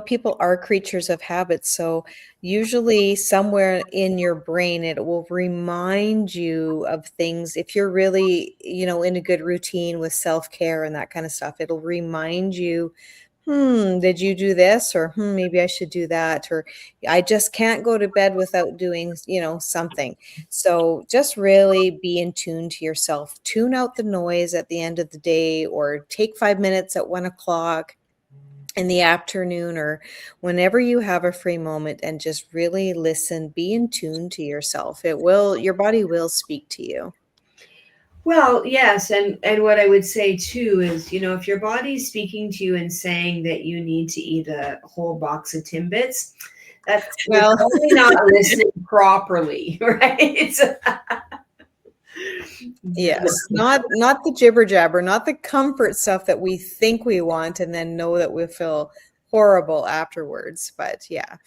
people are creatures of habit. So, usually, somewhere in your brain, it will remind you of things. If you're really, in a good routine with self care and that kind of stuff, it'll remind you, did you do this? Or, maybe I should do that. Or, I just can't go to bed without doing, something. So, just really be in tune to yourself. Tune out the noise at the end of the day, or take 5 minutes at 1 o'clock in the afternoon, or whenever you have a free moment, and just really listen, be in tune to yourself. Your body will speak to you. Well, yes, and what I would say too is, if your body's speaking to you and saying that you need to eat a whole box of Timbits, that's you're Well, probably not listening properly, right? yes, not the jibber jabber, not the comfort stuff that we think we want and then know that we feel horrible afterwards. But yeah.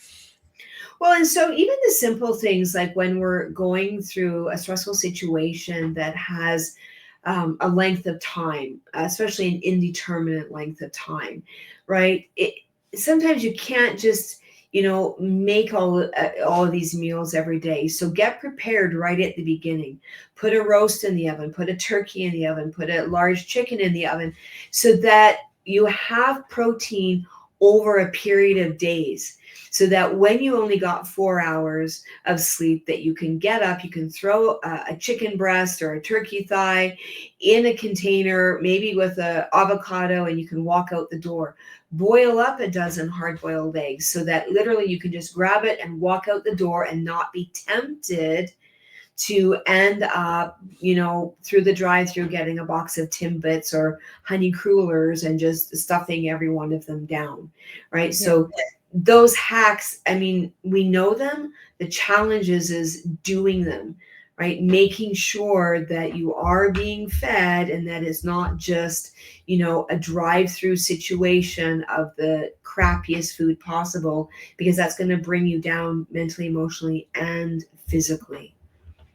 Well, and so even the simple things like when we're going through a stressful situation that has a length of time, especially an indeterminate length of time, right? Sometimes you can't just make all of these meals every day. So get prepared right at the beginning. Put a roast in the oven, put a turkey in the oven, put a large chicken in the oven, so that you have protein over a period of days, so that when you only got 4 hours of sleep, that you can get up, you can throw a chicken breast or a turkey thigh in a container, maybe with a avocado, and you can walk out the door. Boil up a dozen hard-boiled eggs, so that literally you can just grab it and walk out the door and not be tempted to end up, through the drive-through getting a box of Timbits or honey crullers and just stuffing every one of them down, right? Yeah. So those hacks, I mean, we know them. The challenge is doing them, right? Making sure that you are being fed, and that is not just, a drive-through situation of the crappiest food possible, because that's going to bring you down mentally, emotionally, and physically.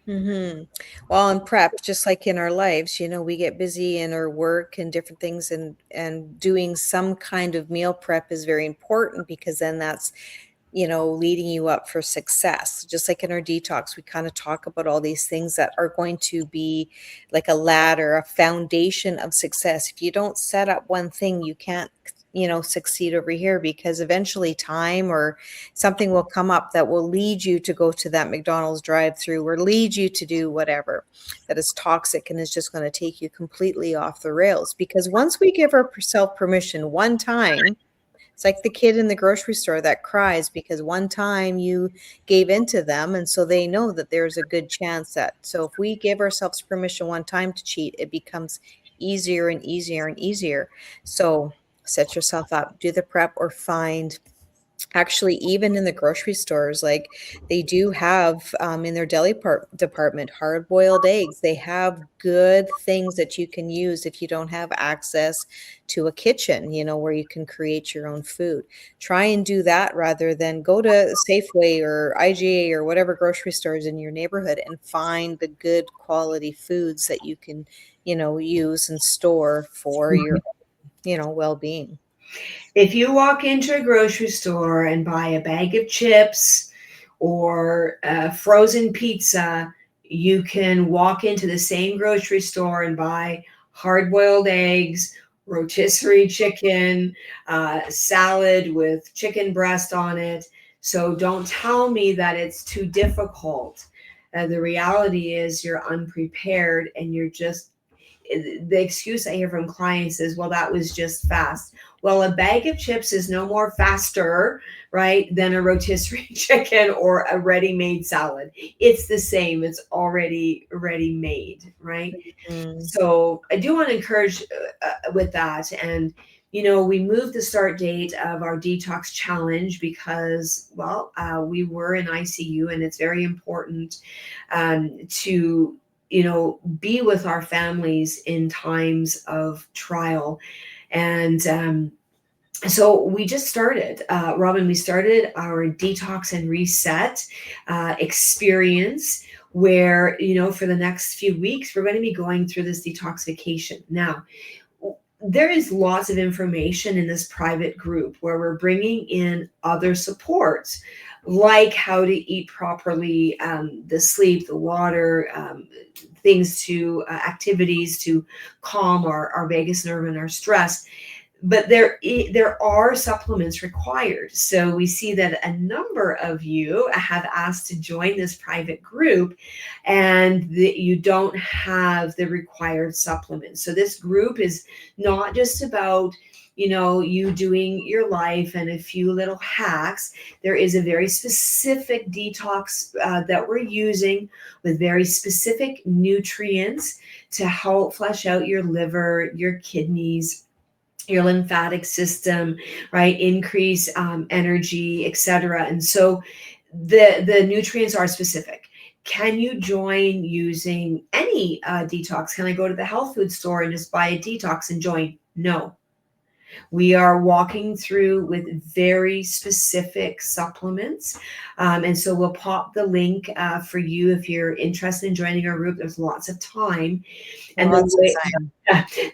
Well, in prep, just like in our lives, we get busy in our work and different things, and doing some kind of meal prep is very important, because then that's, leading you up for success. Just like in our detox, we kind of talk about all these things that are going to be like a ladder, a foundation of success. If you don't set up one thing, you can't, succeed over here, because eventually time or something will come up that will lead you to go to that McDonald's drive-through, or lead you to do whatever that is toxic and is just going to take you completely off the rails. Because once we give ourselves permission one time, it's like the kid in the grocery store that cries because one time you gave in to them. And so they know that there's a good chance that, so if we give ourselves permission one time to cheat, it becomes easier and easier and easier. So set yourself up, do the prep, or find, actually, even in the grocery stores, like, they do have, in their deli department, hard boiled eggs. They have good things that you can use if you don't have access to a kitchen, where you can create your own food. Try and do that rather than go to Safeway or IGA or whatever grocery stores in your neighborhood and find the good quality foods that you can, use and store for your, well being. If you walk into a grocery store and buy a bag of chips or a frozen pizza, you can walk into the same grocery store and buy hard boiled eggs, rotisserie chicken, salad with chicken breast on it. So don't tell me that it's too difficult. The reality is you're unprepared, and you're just the excuse I hear from clients is, well, that was just fast. Well, a bag of chips is no more faster, right, than a rotisserie chicken or a ready-made salad. It's the same. It's already ready made, right? Mm. So I do want to encourage with that. And, we moved the start date of our detox challenge because, well, we were in ICU, and it's very important to, be with our families in times of trial. And so we just started, Robin, we started our detox and reset experience where, for the next few weeks, we're going to be going through this detoxification. Now, there is lots of information in this private group where we're bringing in other supports, like how to eat properly, the sleep, the water, things to activities to calm our vagus nerve and our stress. But there are supplements required. So we see that a number of you have asked to join this private group, and that you don't have the required supplements. So this group is not just about, you doing your life and a few little hacks. There is a very specific detox that we're using with very specific nutrients to help flush out your liver, your kidneys, your lymphatic system, right? Increase energy, etc. And so the nutrients are specific. Can you join using any detox? Can I go to the health food store and just buy a detox and join? No. We are walking through with very specific supplements. And so we'll pop the link for you if you're interested in joining our group. There's lots of time. And Lots of time.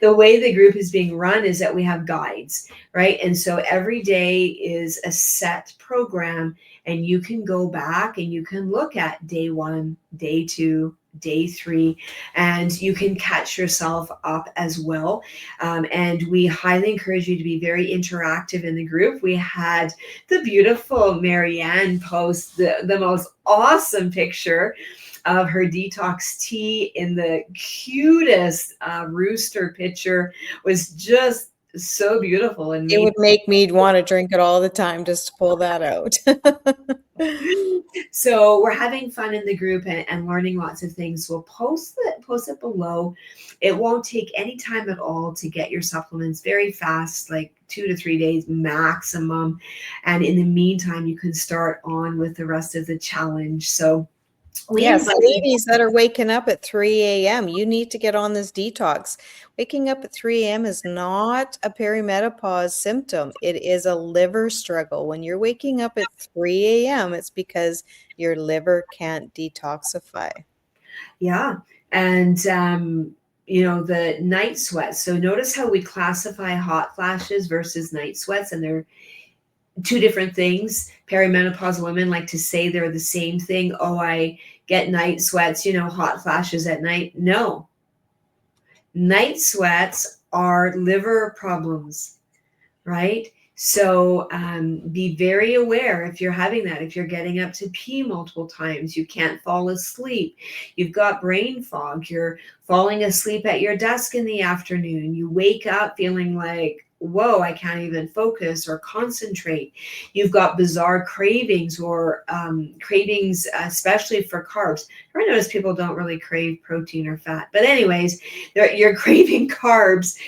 the way the group is being run is that we have guides, right? And so every day is a set program, and you can go back and you can look at day 1, day 2, day 3, and you can catch yourself up as well. And we highly encourage you to be very interactive in the group. We had the beautiful Marianne post the most awesome picture of her detox tea in the cutest rooster picture. Was just so beautiful and It made. would make me want to drink it all the time just to pull that out. So we're having fun in the group and learning lots of things. We'll post it below. It won't take any time at all to get your supplements, very fast, like 2 to 3 days maximum. And in the meantime, you can start on with the rest of the challenge. So we Yes, invite you. ladies that are waking up at 3 a.m., you need to get on this detox. Waking up at 3 a.m. is not a perimenopause symptom. It is a liver struggle. When you're waking up at 3 a.m., it's because your liver can't detoxify. Yeah. And, the night sweats. So notice how we classify hot flashes versus night sweats, and they're two different things. Perimenopause women like to say they're the same thing. Oh, I get night sweats, hot flashes at night. No, night sweats are liver problems, right? So be very aware if you're having that, if you're getting up to pee multiple times, you can't fall asleep, you've got brain fog, you're falling asleep at your desk in the afternoon, you wake up feeling like, whoa, I can't even focus or concentrate. You've got bizarre cravings or cravings, especially for carbs. I notice people don't really crave protein or fat. But anyways, you're craving carbs.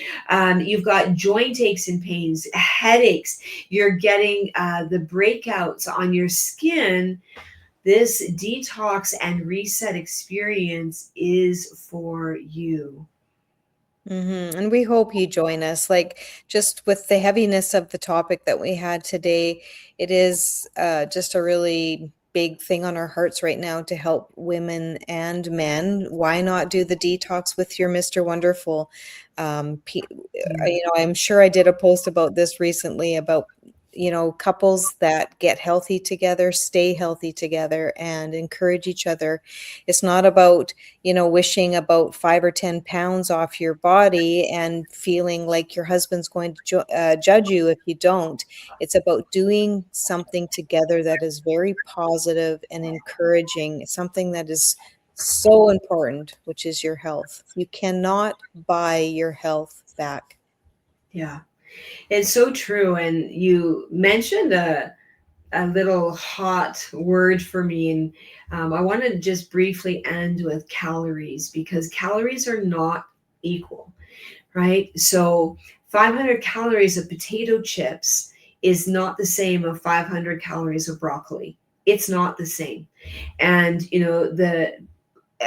You've got joint aches and pains, headaches. You're getting the breakouts on your skin. This detox and reset experience is for you. And we hope you join us. Like, just with the heaviness of the topic that we had today, it is just a really big thing on our hearts right now to help women and men. Why not do the detox with your Mr. Wonderful? I'm sure I did a post about this recently about couples that get healthy together, stay healthy together, and encourage each other. It's not about wishing about 5 or 10 pounds off your body and feeling like your husband's going to judge you if you don't. It's about doing something together that is very positive and encouraging, something that is so important, which is your health. You cannot buy your health back. Yeah, it's so true. And you mentioned a little hot word for me. And I want to just briefly end with calories, because calories are not equal, right? So 500 calories of potato chips is not the same of 500 calories of broccoli. It's not the same. And, the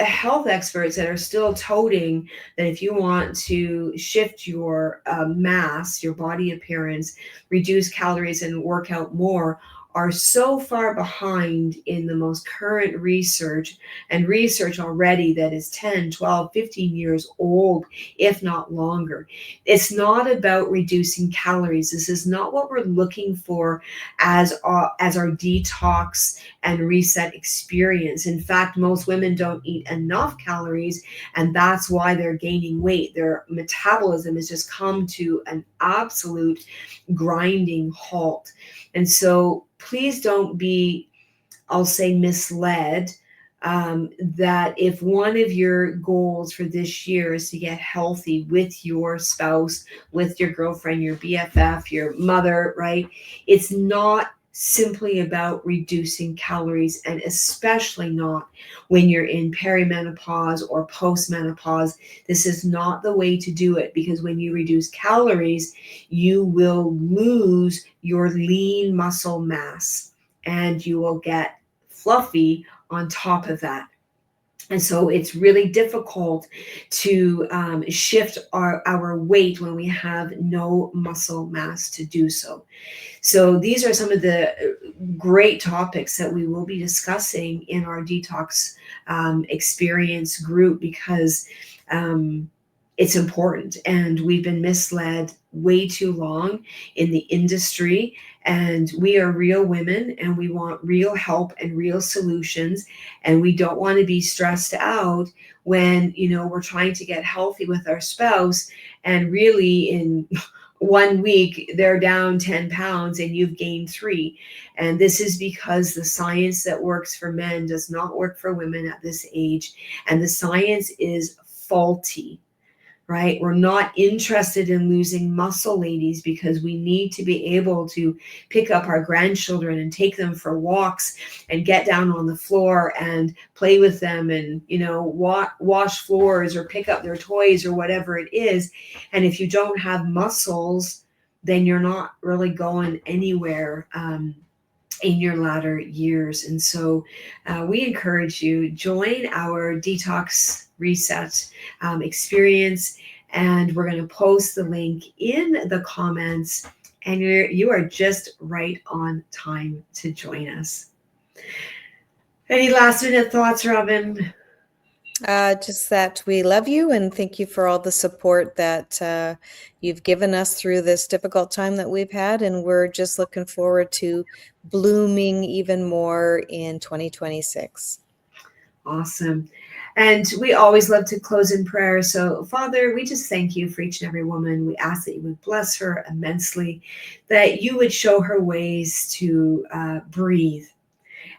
health experts that are still toting that if you want to shift your mass, your body appearance, reduce calories and work out more, are so far behind in the most current research, and research already that is 10, 12, 15 years old, if not longer. It's not about reducing calories. This is not what we're looking for as our detox and reset experience. In fact, most women don't eat enough calories, and that's why they're gaining weight. Their metabolism has just come to an absolute grinding halt. And so please don't be, I'll say, misled, that if one of your goals for this year is to get healthy with your spouse, with your girlfriend, your BFF, your mother, right? It's not simply about reducing calories, and especially not when you're in perimenopause or postmenopause. This is not the way to do it, because when you reduce calories, you will lose your lean muscle mass and you will get fluffy on top of that. And so it's really difficult to shift our weight when we have no muscle mass to do so. So these are some of the great topics that we will be discussing in our detox experience group, because it's important, and we've been misled way too long in the industry, and we are real women and we want real help and real solutions, and we don't want to be stressed out when we're trying to get healthy with our spouse, and really in 1 week they're down 10 pounds and you've gained 3. And this is because the science that works for men does not work for women at this age, and the science is faulty. Right? We're not interested in losing muscle, ladies, because we need to be able to pick up our grandchildren and take them for walks and get down on the floor and play with them, and wash floors or pick up their toys or whatever it is. And if you don't have muscles, then you're not really going anywhere in your latter years. And so we encourage you, join our detox reset experience, and we're going to post the link in the comments, and you are just right on time to join us. Any last minute thoughts, Robin? Just that we love you and thank you for all the support that you've given us through this difficult time that we've had. And we're just looking forward to blooming even more in 2026. Awesome. And we always love to close in prayer. So, Father, we just thank you for each and every woman. We ask that you would bless her immensely, that you would show her ways to breathe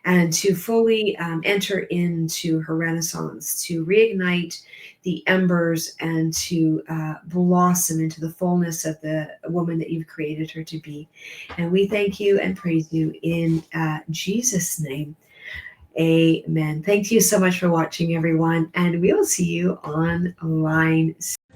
and to fully enter into her renaissance, to reignite the embers and to blossom into the fullness of the woman that you've created her to be. And we thank you and praise you in Jesus' name. Amen. Thank you so much for watching, everyone, and we will see you online soon.